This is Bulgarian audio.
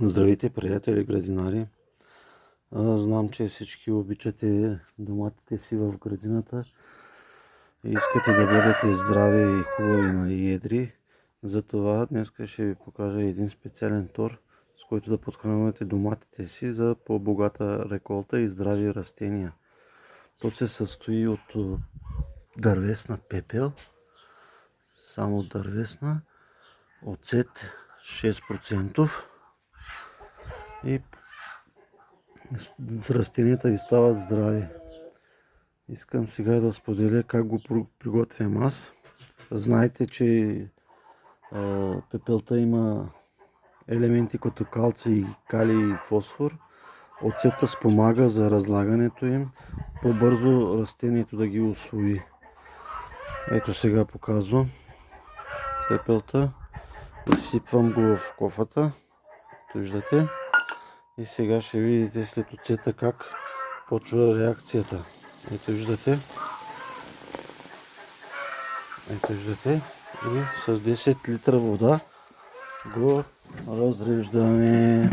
Здравейте, приятели градинари! Знам, че всички обичате доматите си в градината и искате да бъдете здрави и хубави и едри. Затова днес ще ви покажа един специален тор, с който да подхранвате доматите си за по-богата реколта и здрави растения. То се състои от дървесна пепел, само дървесна, оцет 6% и растенията ви стават здрави. Искам сега да споделя как го приготвям аз. Знаете, че пепелта има елементи като калций, калий и фосфор. Оцета спомага за разлагането им, по-бързо растението да ги усвои. Ето сега показвам пепелта. Изсипвам го в кофата. Виждате. И сега ще видите след оцета как почва реакцията. Ето виждате. И с 10 литра вода го разреждаме.